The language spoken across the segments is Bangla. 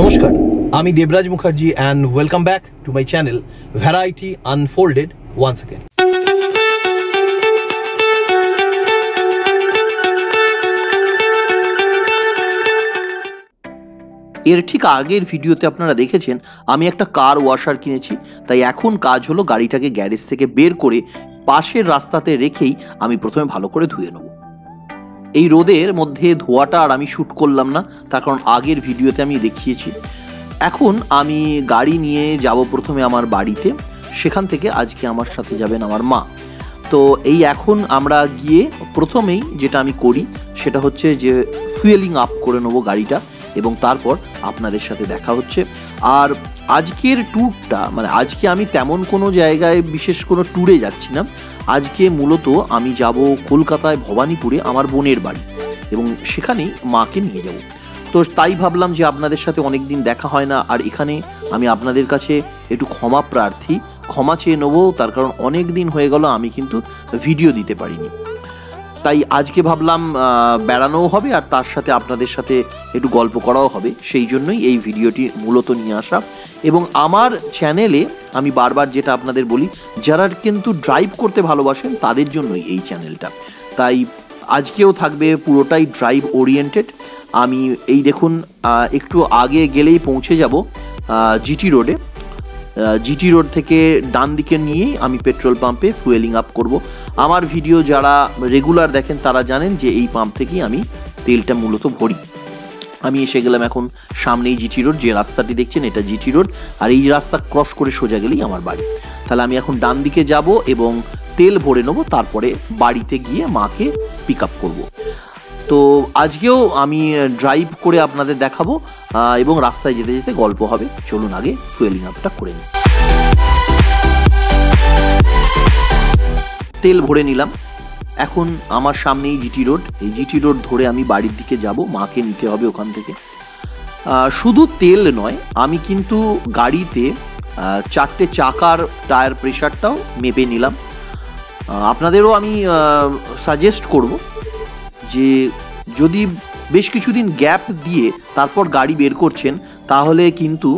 নমস্কার, আমি Debraj Mukherjee and welcome back to my channel Variety Unfolded once again. এর ঠিক আগের ভিডিওতে আপনারা দেখেছেন আমি একটা কার ওয়াশার কিনেছি, তাই এখন কাজ হলো গাড়িটাকে গ্যারেজ থেকে বের করে পাশের রাস্তাতে রেখেই আমি প্রথমে ভালো করে ধুয়ে নেব। এই রোদের মধ্যে ধোয়াটা আর আমি শ্যুট করলাম না, তার কারণ আগের ভিডিওতে আমি দেখিয়েছি। এখন আমি গাড়ি নিয়ে যাব প্রথমে আমার বাড়িতে, সেখান থেকে আজকে আমার সাথে যাবেন আমার মা। তো এই এখন আমরা গিয়ে প্রথমেই যেটা আমি করি সেটা হচ্ছে যে ফুয়েলিং আপ করে নেবো গাড়িটা, এবং তারপর আপনাদের সাথে দেখা হচ্ছে। আর আজকের ট্যুরটা মানে আজকে আমি তেমন কোনো জায়গায় বিশেষ কোনো ট্যুরে যাচ্ছি না। আজকে মূলত আমি যাব কলকাতায় ভবানীপুরে আমার বোনের বাড়ি, এবং সেখানেই মাকে নিয়ে যাব। তো তাই ভাবলাম যে আপনাদের সাথে অনেক দিন দেখা হয় না, আর এখানে আমি আপনাদের কাছে একটু ক্ষমা প্রার্থী, ক্ষমা চেয়ে নেবো, তার কারণ অনেক দিন হয়ে গেল আমি কিন্তু ভিডিও দিতে পারিনি। তাই আজকে ভাবলাম বেড়ানোও হবে আর তার সাথে আপনাদের সাথে একটু গল্প করাও হবে, সেই জন্যই এই ভিডিওটি মূলত নিয়ে আসা। এবং আমার চ্যানেলে আমি বারবার যেটা আপনাদের বলি, যারা কিন্তু ড্রাইভ করতে ভালোবাসেন তাদের জন্যই এই চ্যানেলটা। তাই আজকেও থাকবে পুরোটাই ড্রাইভ ওরিয়েন্টেড। আমি এই দেখুন একটু আগে গেলেই পৌঁছে যাব জিটি রোডে। জিটি রোড থেকে ডান দিকে নিয়েই আমি পেট্রোল পাম্পে ফুয়েলিং আপ করব। আমার ভিডিও যারা রেগুলার দেখেন তারা জানেন যে এই পাম্প থেকেই আমি তেলটা মূলত ভরি। আমি এসে গেলাম এখন সামনেই জিটি রোড, যে রাস্তাটি দেখছেন এটা জিটি রোড, আর এই রাস্তা ক্রস করে সোজা গেলেই আমার বাড়ি। তাহলে আমি এখন ডান দিকে যাব এবং তেল ভরে নেবো, তারপরে বাড়িতে গিয়ে মাকে পিক আপ করবো। তো আজকেও আমি ড্রাইভ করে আপনাদের দেখাবো এবং রাস্তায় যেতে যেতে গল্প হবে। চলুন আগে ফুয়েলিং আপটা করে নিই। তেল ভরে নিলাম। এখন আমার সামনেই জিটি রোড, এই জিটি রোড ধরে আমি বাড়ির দিকে যাব, মাকে নিতে হবে ওখান থেকে। শুধু তেল নয়, আমি কিন্তু গাড়িতে 4টে চাকার টায়ার প্রেশারটাও মেপে নিলাম। আপনাদেরও আমি সাজেস্ট করব যে যদি বেশ কিছুদিন গ্যাপ দিয়ে তারপর গাড়ি বের করছেন, তাহলে কিন্তু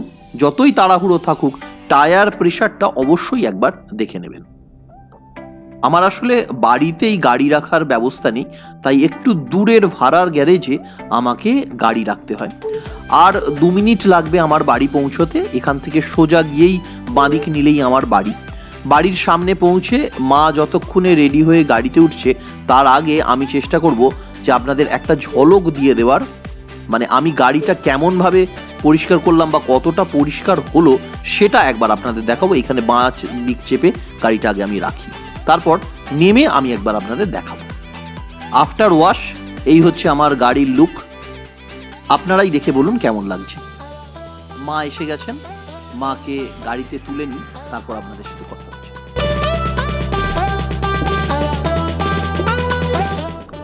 যতই তাড়াহুড়ো থাকুক টায়ার প্রেশারটা অবশ্যই একবার দেখে নেবেন। আমার আসলে বাড়িতেই গাড়ি রাখার ব্যবস্থা নেই, তাই একটু দূরের ভাড়ার গ্যারেজে আমাকে গাড়ি রাখতে হয়। আর 2 মিনিট লাগবে আমার বাড়ি পৌঁছতে। এখান থেকে সোজা গিয়েই বাঁদিক নিলেই আমার বাড়ি। বাড়ির সামনে পৌঁছে মা যতক্ষণে রেডি হয়ে গাড়িতে উঠছে তার আগে আমি চেষ্টা করব যে আপনাদের একটা ঝলক দিয়ে দেওয়ার, মানে আমি গাড়িটা কেমনভাবে পরিষ্কার করলাম বা কতটা পরিষ্কার হলো সেটা একবার আপনাদের দেখাবো। এখানে বাঁ দিক চেপে গাড়িটা আগে আমি রাখি, তারপর নেমে আমি একবার আপনাদের দেখাবো। আফটার ওয়াশ এই হচ্ছে আমার গাড়ির লুক। আপনারাই দেখে বলুন কেমন লাগছে। মা এসে গেছেন, মাকে গাড়িতে তুলে নিই, তারপর আপনাদের সাথে কথা হচ্ছে।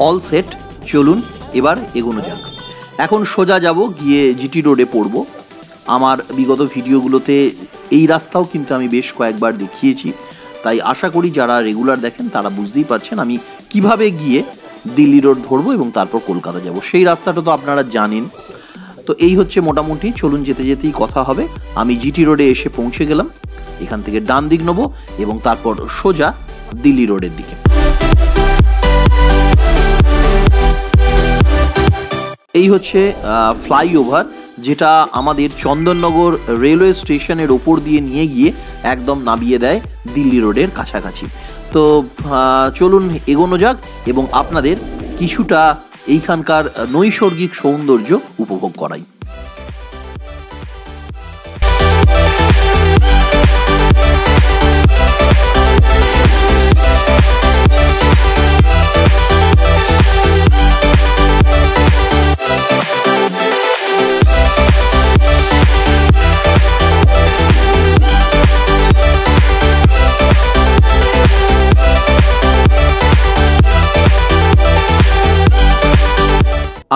অল সেট, চলুন এবার এগোনো যাক। এখন সোজা যাব, গিয়ে জিটি রোডে পড়ব। আমার বিগত ভিডিওগুলোতে এই রাস্তাও কিন্তু আমি বেশ কয়েকবার দেখিয়েছি, তাই আশা করি যারা রেগুলার দেখেন তারা বুঝতেই পারছেন আমি কিভাবে গিয়ে দিল্লি রোড ধরবো এবং তারপর কলকাতা যাব। সেই রাস্তাটা তো আপনারা জানেন। তো এই হচ্ছে মোটামুটি, চলুন যেতে যেতেই কথা হবে। আমি জিটি রোডে এসে পৌঁছে গেলাম, এখান থেকে ডান দিক নেবো এবং তারপর সোজা দিল্লি রোডের দিকে। এই হচ্ছে ফ্লাইওভার, যেটা আমাদের চন্দননগর রেলওয়ে স্টেশনের ওপর দিয়ে নিয়ে গিয়ে একদম নামিয়ে দেয় দিল্লি রোডের কাছাকাছি। তো চলুন এগোনো যাক এবং আপনাদের কিছুটা এইখানকার নৈসর্গিক সৌন্দর্য উপভোগ করাই।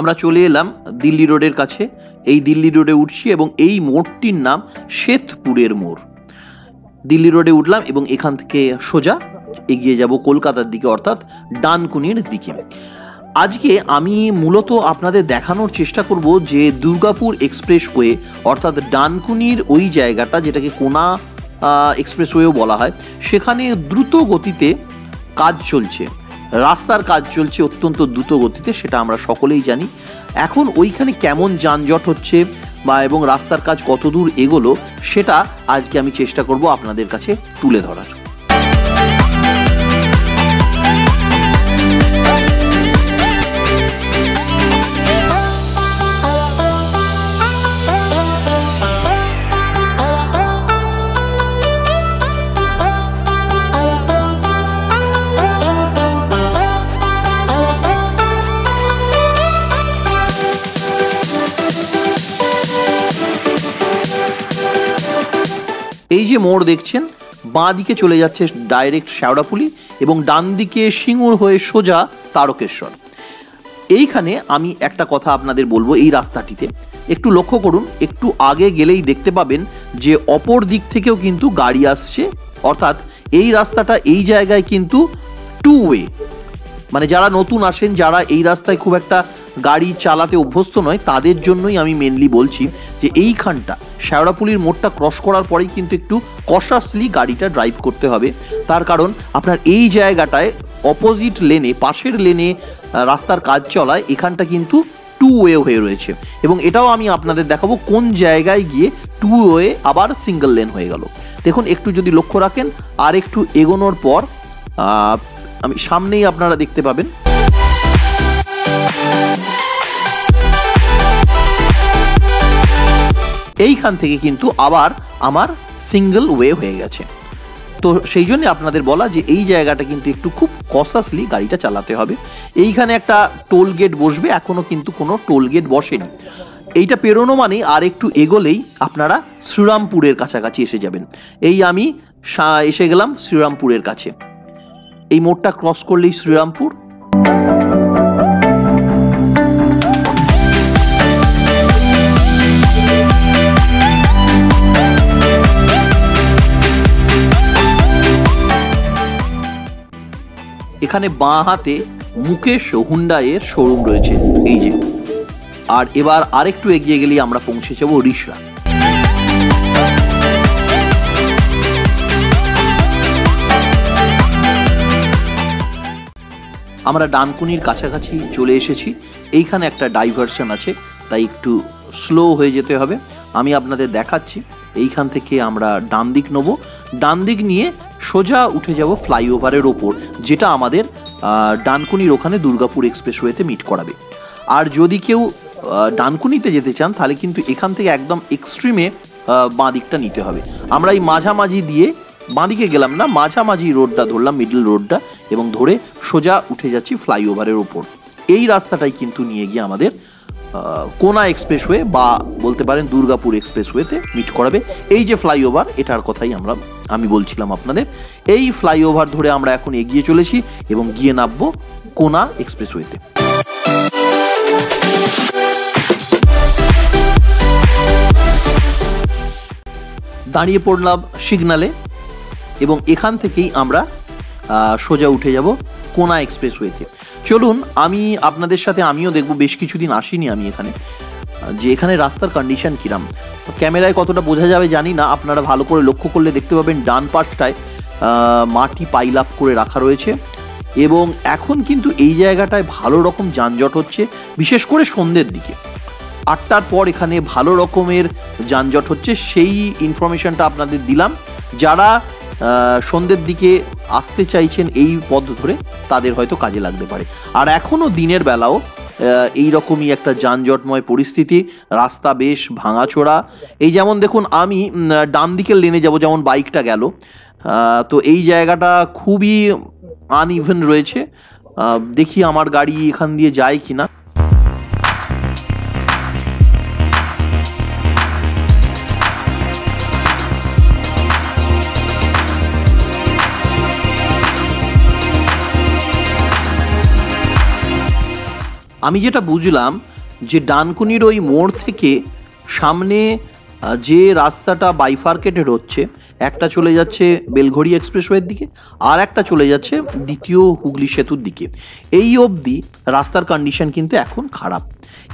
আমরা চলে এলাম দিল্লি রোডের কাছে। এই দিল্লি রোডে উঠছি এবং এই মোড়টির নাম শ্বেতপুরের মোড়। দিল্লি রোডে উঠলাম এবং এখান থেকে সোজা এগিয়ে যাব কলকাতার দিকে, অর্থাৎ ডানকুনির দিকে। আজকে আমি মূলত আপনাদের দেখানোর চেষ্টা করব যে দুর্গাপুর এক্সপ্রেসওয়ে অর্থাৎ ডানকুনির ওই জায়গাটা, যেটাকে কোনা এক্সপ্রেসওয়েও বলা হয়, সেখানে দ্রুত গতিতে কাজ চলছে, রাস্তার কাজ চলছে অত্যন্ত দ্রুত গতিতে, সেটা আমরা সকলেই জানি। এখন ওইখানে কেমন যানজট হচ্ছে এবং রাস্তার কাজ কত দূর এগোলো, সেটা আজকে আমি চেষ্টা করব আপনাদের কাছে তুলে ধরার। এই যে মোড় দেখছেন, বাঁ দিকে চলে যাচ্ছে ডাইরেক্ট শেওড়াফুলি এবং ডান দিকে সিঙ্গুর হয়ে সোজা তারকেশ্বর। এইখানে আমি একটা কথা আপনাদের বলবো, এই রাস্তাটিতে একটু লক্ষ্য করুন, একটু আগে গেলেই দেখতে পাবেন যে অপর দিক থেকেও কিন্তু গাড়ি আসছে, অর্থাৎ এই রাস্তাটা এই জায়গায় কিন্তু টু ওয়ে। মানে যারা নতুন আসেন, যারা এই রাস্তায় খুব একটা গাড়ি চালাতে অভ্যস্ত নয়, তাদের জন্যই আমি মেনলি বলছি যে এইখানটা শেওড়াফুলির মোড়টা ক্রস করার পরেই কিন্তু একটু কশাসলি গাড়িটা ড্রাইভ করতে হবে। তার কারণ আপনার এই জায়গাটায় অপোজিট লেনে, পাশের লেনে রাস্তার কাজ চলায় এখানটা কিন্তু টু ওয়ে হয়ে রয়েছে, এবং এটাও আমি আপনাদের দেখাবো কোন জায়গায় গিয়ে টু ওয়ে আবার সিঙ্গেল লেন হয়ে গেল। দেখুন, একটু যদি লক্ষ্য রাখেন, আর একটু এগোনোর পর আমি সামনেই আপনারা দেখতে পাবেন এইখান থেকে কিন্তু আবার আমার সিঙ্গেল ওয়ে হয়ে গেছে। তো সেই জন্য আপনাদের বলা যে এই জায়গাটা কিন্তু একটু খুব কশাসলি গাড়িটা চালাতে হবে। এইখানে একটা টোল গেট বসবে, এখনো কিন্তু কোনো টোল গেট বসেনি। এইটা পেরোনো মানে আর একটু এগোলেই আপনারা শ্রীরামপুরের কাছাকাছি এসে যাবেন। এই আমি এসে গেলাম শ্রীরামপুরের কাছে। এই মোড়টা ক্রস করলেই শ্রীরামপুর। এখানে বাঁ হাতে মুকেশ হুন্ডাইয়ের শোরুম রয়েছে, এই যে। আর এবার আরেকটু এগিয়ে গেলেই আমরা পৌঁছে যাবো রিষড়া। আমরা ডানকুনির কাছাকাছি চলে এসেছি। এইখানে একটা ডাইভারশন আছে, তাই একটু স্লো হয়ে যেতে হবে। আমি আপনাদের দেখাচ্ছি। এইখান থেকে আমরা ডান দিক নেব, ডান দিক নিয়ে সোজা উঠে যাব ফ্লাইওভারের ওপর, যেটা আমাদের ডানকুনির ওখানে দুর্গাপুর এক্সপ্রেসওয়েতে মিট করাবে। আর যদি কেউ ডানকুনিতে যেতে চান, তাহলে কিন্তু এখান থেকে একদম এক্সট্রিমে বাঁ দিকটা নিতে হবে। আমরা এই মাঝামাঝি দিয়ে বাঁদিকে গেলাম না, মাঝামাঝি রোডটা ধরলাম, মিডল রোডটা, এবং ধরে সোজা উঠে যাচ্ছি ফ্লাইওভারের ওপর। এই রাস্তাটাই কিন্তু নিয়ে গিয়ে আমাদের কোনা এক্সপ্রেসওয়ে বা বলতে পারেন দুর্গাপুর এক্সপ্রেসওয়েতে মিট করাবে। এই যে ফ্লাইওভার, এটার কথাই আমি বলছিলাম আপনাদের। এই ফ্লাইওভার ধরে আমরা এখন এগিয়ে চলেছি এবং গিয়ে নামবো কোনা এক্সপ্রেসওয়েতে। দাঁড়িয়ে পড়লাম সিগনালে এবং এখান থেকেই আমরা সোজা উঠে যাব কোনা এক্সপ্রেসওয়েতে। চলুন, আমি আপনাদের সাথে, আমিও দেখব, বেশ কিছুদিন আসিনি আমি এখানে, যে এখানে রাস্তার কন্ডিশন কিরাম। ক্যামেরায় কতটা বোঝা যাবে জানি না, আপনারা ভালো করে লক্ষ্য করলে দেখতে পাবেন ডান পাশটায় মাটি পাইল আপ করে রাখা রয়েছে, এবং এখন কিন্তু এই জায়গাটায় ভালো রকম যানজট হচ্ছে, বিশেষ করে সন্ধ্যের দিকে। 8টার পর এখানে ভালো রকমের যানজট হচ্ছে, সেই ইনফরমেশনটা আপনাদের দিলাম। যারা সন্ধ্যের দিকে আসতে চাইছেন এই পথ ধরে, তাদের হয়তো কাজে লাগতে পারে। আর এখনও দিনের বেলাও এই রকমই একটা যানজটময় পরিস্থিতি, রাস্তা বেশ ভাঙাচোরা। এই যেমন দেখুন, আমি ডান দিকের লেনে যাব, যেমন বাইকটা গেল, তো এই জায়গাটা খুবই আনইভেন রয়েছে। দেখি আমার গাড়ি এখান দিয়ে যায় কিনা। আমি যেটা বুঝলাম যে ডানকুনির ওই মোড় থেকে সামনে যে রাস্তাটা বাইফার্কেটেড হচ্ছে, একটা চলে যাচ্ছে বেলঘড়ি এক্সপ্রেসওয়ের দিকে, আর একটা চলে যাচ্ছে দ্বিতীয় হুগলি সেতুর দিকে। এই অবধি রাস্তার কন্ডিশন কিন্তু এখন খারাপ,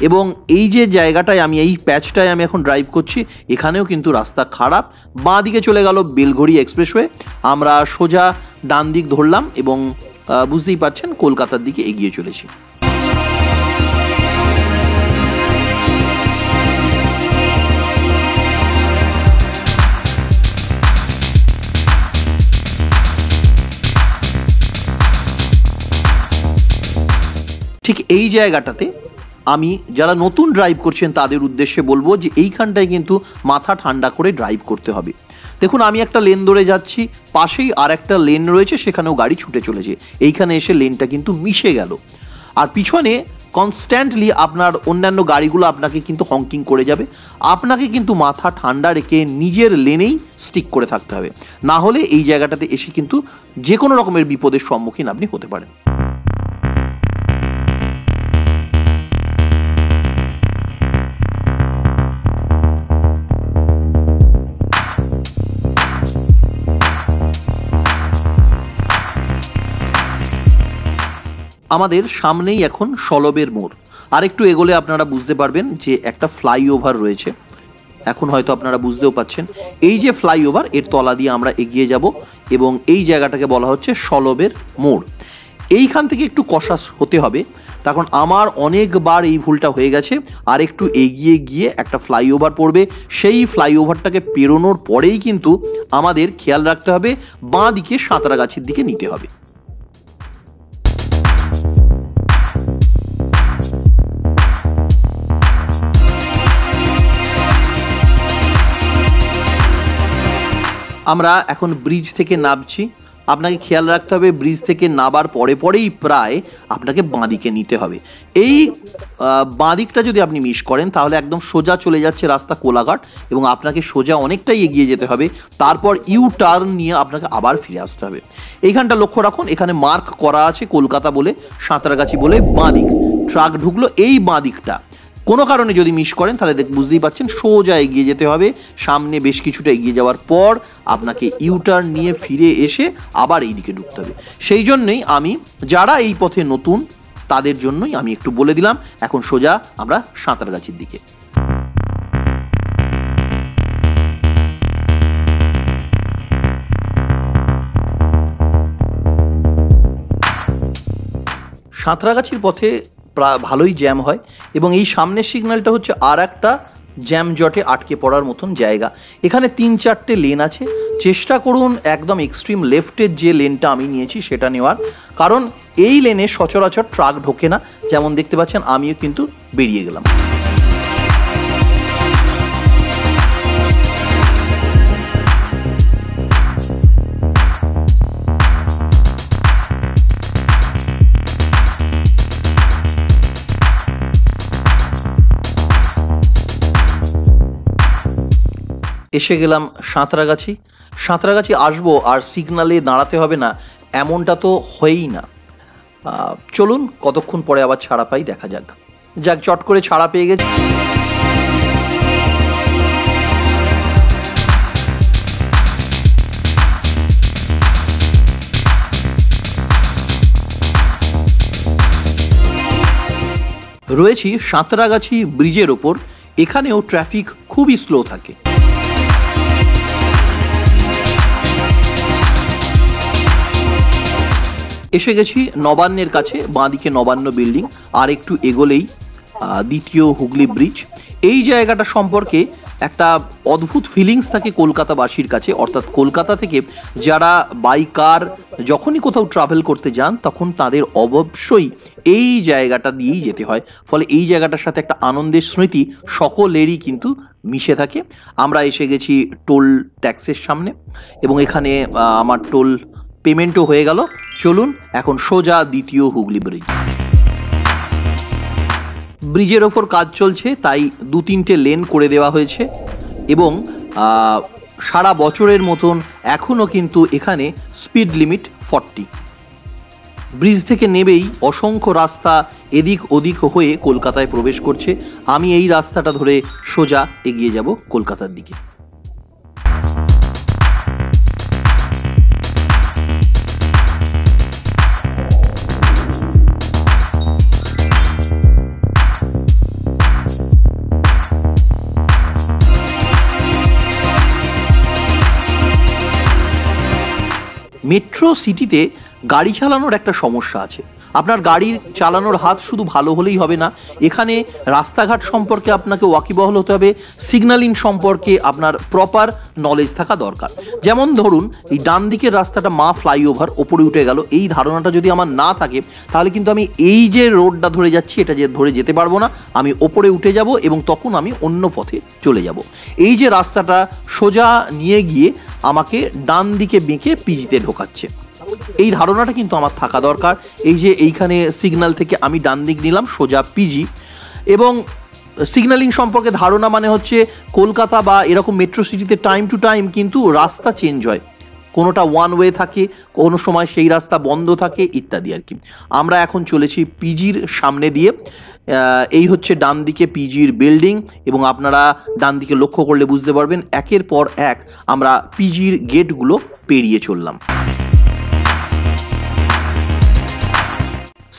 এবং এই যে জায়গাটায় আমি এই প্যাচটায় আমি এখন ড্রাইভ করছি, এখানেও কিন্তু রাস্তা খারাপ। বাঁ দিকে চলে গেল বেলঘড়ি এক্সপ্রেসওয়ে, আমরা সোজা ডান দিক ধরলাম এবং বুঝতেই পারছেন কলকাতার দিকে এগিয়ে চলেছি। ঠিক এই জায়গাটাতে আমি যারা নতুন ড্রাইভ করছেন তাদের উদ্দেশ্যে বলবো যে এইখানটায় কিন্তু মাথা ঠান্ডা করে ড্রাইভ করতে হবে। দেখুন, আমি একটা লেন ধরে যাচ্ছি, পাশেই আর একটা লেন রয়েছে, সেখানেও গাড়ি ছুটে চলেছে। এইখানে এসে লেনটা কিন্তু মিশে গেল, আর পিছনে কনস্ট্যান্টলি আপনার অন্যান্য গাড়িগুলো আপনাকে কিন্তু হংকিং করে যাবে। আপনাকে কিন্তু মাথা ঠান্ডা রেখে নিজের লেনেই স্টিক করে থাকতে হবে, না হলে এই জায়গাটাতে এসে কিন্তু যে কোনো রকমের বিপদের সম্মুখীন আপনি হতে পারেন। আমাদের সামনেই এখন সলবের মোড়, আর একটু এগোলে আপনারা বুঝতে পারবেন যে একটা ফ্লাইওভার রয়েছে। এখন হয়তো আপনারা বুঝতেও পাচ্ছেন, এই যে ফ্লাইওভার, এর তলা দিয়ে আমরা এগিয়ে যাব, এবং এই জায়গাটাকে বলা হচ্ছে সলবের মোড়। এইখান থেকে একটু কশাস হতে হবে, তখন আমার অনেকবার এই ভুলটা হয়ে গেছে। আর একটু এগিয়ে গিয়ে একটা ফ্লাইওভার পড়বে, সেই ফ্লাইওভারটাকে পেরোনোর পরেই কিন্তু আমাদের খেয়াল রাখতে হবে বাঁ দিকে সাঁতরাগাছির দিকে নিতে হবে। আমরা এখন ব্রিজ থেকে নামছি। আপনাকে খেয়াল রাখতে হবে ব্রিজ থেকে নামার পরেই প্রায় আপনাকে বাঁদিকে নিতে হবে। এই বাঁদিকটা যদি আপনি মিস করেন তাহলে একদম সোজা চলে যাচ্ছে রাস্তা কোলাঘাট, এবং আপনাকে সোজা অনেকটাই এগিয়ে যেতে হবে, তারপর ইউ টার্ন নিয়ে আপনাকে আবার ফিরে আসতে হবে। এইখানটা লক্ষ্য রাখুন, এখানে মার্ক করা আছে কলকাতা বলে, সাঁতরাগাছি বলে বাঁদিক। ট্রাক ঢুকলো এই বাঁদিকটা, কোনো কারণে যদি মিস করেন তাহলে বুঝতেই পাচ্ছেন সোজা এগিয়ে যেতে হবে। সামনে বেশ কিছুটা এগিয়ে যাওয়ার পর আপনাকে ইউটার্ন নিয়ে ফিরে এসে আবার এই দিকে ঢুকতে হবে। সেই জন্যই আমি, যারা এই পথে নতুন তাদের জন্যই আমি একটু বলে দিলাম, এখন সোজা আমরা সাঁতরাগাছির দিকে। সাঁতরাগাছির পথে ভালোই জ্যাম হয়, এবং এই সামনের সিগন্যালটা হচ্ছে আর একটা জ্যাম জটে আটকে পড়ার মতন জায়গা। এখানে 3-4টে লেন আছে, চেষ্টা করুন একদম এক্সট্রিম লেফটের যে লেনটা আমি নিয়েছি সেটা নেওয়ার, কারণ এই লেনে সচরাচর ট্রাক ঢোকে না। যেমন দেখতে পাচ্ছেন আমিও কিন্তু বেরিয়ে গেলাম। এসে গেলাম সাঁতরাগাছি। সাঁতরাগাছি আসবো আর সিগনালে দাঁড়াতে হবে না এমনটা তো হয়ই না। চলুন কতক্ষণ পরে আবার ছাড়া পাই দেখা যাক। চট করে ছাড়া পেয়ে গেছি। রয়েছি সাঁতরাগাছি ব্রিজের ওপর, এখানেও ট্রাফিক খুবই স্লো থাকে। এসে গেছি নবান্নের কাছে, বাঁদিকে নবান্ন বিল্ডিং, আর একটু এগোলেই দ্বিতীয় হুগলি ব্রিজ। এই জায়গাটা সম্পর্কে একটা অদ্ভুত ফিলিংস থাকে কলকাতাবাসীর কাছে, অর্থাৎ কলকাতা থেকে যারা বাই কার যখনই কোথাও ট্রাভেল করতে যান তখন তাদের অবশ্যই এই জায়গাটা দিয়েই যেতে হয়। ফলে এই জায়গাটার সাথে একটা আনন্দের স্মৃতি সকলেরই কিন্তু মিশে থাকে। আমরা এসে গেছি টোল ট্যাক্সের সামনে, এবং এখানে আমার টোল পেমেন্টও হয়ে গেল। চলুন এখন সোজা দ্বিতীয় হুগলি ব্রিজ। ব্রিজের ওপর কাজ চলছে, তাই 2-3টে লেন করে দেওয়া হয়েছে, এবং সারা বছরের মতন এখনও কিন্তু এখানে স্পিড লিমিট 40। ব্রিজ থেকে নেবেই অসংখ্য রাস্তা এদিক ওদিক হয়ে কলকাতায় প্রবেশ করছে। আমি এই রাস্তাটা ধরে সোজা এগিয়ে যাব কলকাতার দিকে। মেট্রো সিটিতে গাড়ি চালানোর একটা সমস্যা আছে। আপনার গাড়ির চালানোর হাত শুধু ভালো হলেই হবে না, এখানে রাস্তাঘাট সম্পর্কে আপনাকে ওয়াকিবহল হতে হবে, সিগন্যালিং সম্পর্কে আপনার প্রপার নলেজ থাকা দরকার। যেমন ধরুন এই ডান দিকের রাস্তাটা মা ফ্লাইওভার ওপরে উঠে গেল, এই ধারণাটা যদি আমার না থাকে তাহলে কিন্তু আমি এই যে রোডটা ধরে যাচ্ছি এটা যে ধরে যেতে পারবো না, আমি ওপরে উঠে যাব এবং তখন আমি অন্য পথে চলে যাব। এই যে রাস্তাটা সোজা নিয়ে গিয়ে আমাকে ডান দিকে বেঁকে পিজিতে ঢোকাচ্ছে, এই ধারণাটা কিন্তু আমার থাকা দরকার। এই যে এইখানে সিগন্যাল থেকে আমি ডান দিক নিলাম সোজা পিজি, এবং সিগন্যালিং সম্পর্কে ধারণা মানে হচ্ছে কলকাতা বা এরকম মেট্রো সিটিতে টাইম টু টাইম কিন্তু রাস্তা চেঞ্জ হয়, কোনোটা ওয়ান ওয়ে থাকে, কোনো সময় সেই রাস্তা বন্ধ থাকে ইত্যাদি আর কি। আমরা এখন চলেছি পিজির সামনে দিয়ে, এই হচ্ছে ডান দিকে পিজির বিল্ডিং, এবং আপনারা ডান দিকে লক্ষ্য করলে বুঝতে পারবেন একের পর এক আমরা পিজির গেটগুলো পেরিয়ে চললাম।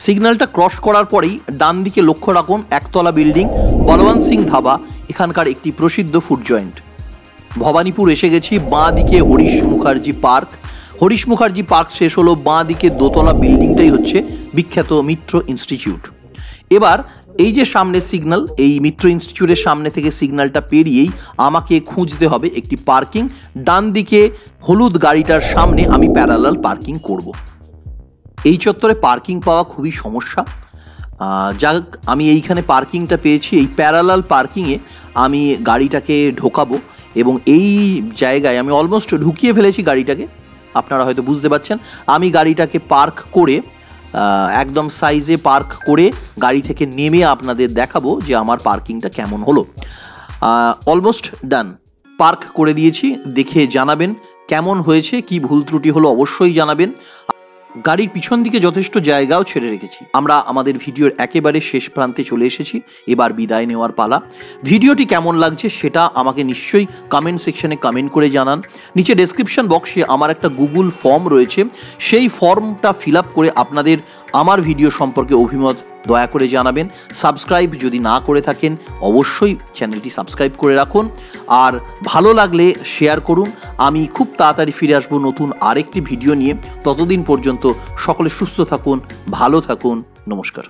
সিগন্যালটা ক্রস করার পরেই ডান দিকে লক্ষ্য রাখুন একতলা বিল্ডিং, বলবন্ত সিং ধাবা, এখানকার একটি প্রসিদ্ধ ফুড জয়েন্ট। ভবানীপুর এসে গেছি, বাঁ দিকে হরিশ মুখার্জি পার্ক। হরিশ মুখার্জি পার্ক শেষ হলো, বাঁ দিকে দোতলা বিল্ডিংটাই হচ্ছে বিখ্যাত মিত্র ইনস্টিটিউট। এবার এই যে সামনে সিগন্যাল, এই মিত্র ইনস্টিটিউটের সামনে থেকে সিগন্যালটা পেরিয়েই আমাকে খুঁজতে হবে একটি পার্কিং। ডান দিকে হলুদ গাড়িটার সামনে আমি প্যারালাল পার্কিং করব। এই চত্বরে পার্কিং পাওয়া খুবই সমস্যা, যাক আমি এইখানে পার্কিংটা পেয়েছি। এই প্যারালাল পার্কিংয়ে আমি গাড়িটাকে ঢোকাবো এবং এই জায়গায় আমি অলমোস্ট ঢুকিয়ে ফেলেছি গাড়িটাকে, আপনারা হয়তো বুঝতে পারছেন। আমি গাড়িটাকে পার্ক করে একদম সাইজে পার্ক করে গাড়ি থেকে নেমে আপনাদের দেখাবো যে আমার পার্কিংটা কেমন হলো। অলমোস্ট ডান, পার্ক করে দিয়েছি, দেখে জানাবেন কেমন হয়েছে, কি ভুল ত্রুটি হলো অবশ্যই জানাবেন। গাড়ির পিছন দিকে যথেষ্ট জায়গাও ছেড়ে রেখেছি। আমরা আমাদের ভিডিওর একেবারে শেষ প্রান্তে চলে এসেছি, এবার বিদায় নেওয়ার পালা। ভিডিওটি কেমন লাগছে সেটা আমাকে নিশ্চয়ই কমেন্ট সেকশনে কমেন্ট করে জানান। নিচে ডেসক্রিপশন বক্সে আমার একটা গুগল ফর্ম রয়েছে, সেই ফর্মটা ফিল আপ করে আপনাদের আমার ভিডিও সম্পর্কে অভিমত দয়া করে জানাবেন। সাবস্ক্রাইব যদি না করে থাকেন অবশ্যই চ্যানেলটি সাবস্ক্রাইব করে রাখুন, আর ভালো লাগলে শেয়ার করুন। আমি খুব তাড়াতাড়ি ফিরে আসবো নতুন আরেকটি ভিডিও নিয়ে। ততদিন পর্যন্ত সকলে সুস্থ থাকুন, ভালো থাকুন, নমস্কার।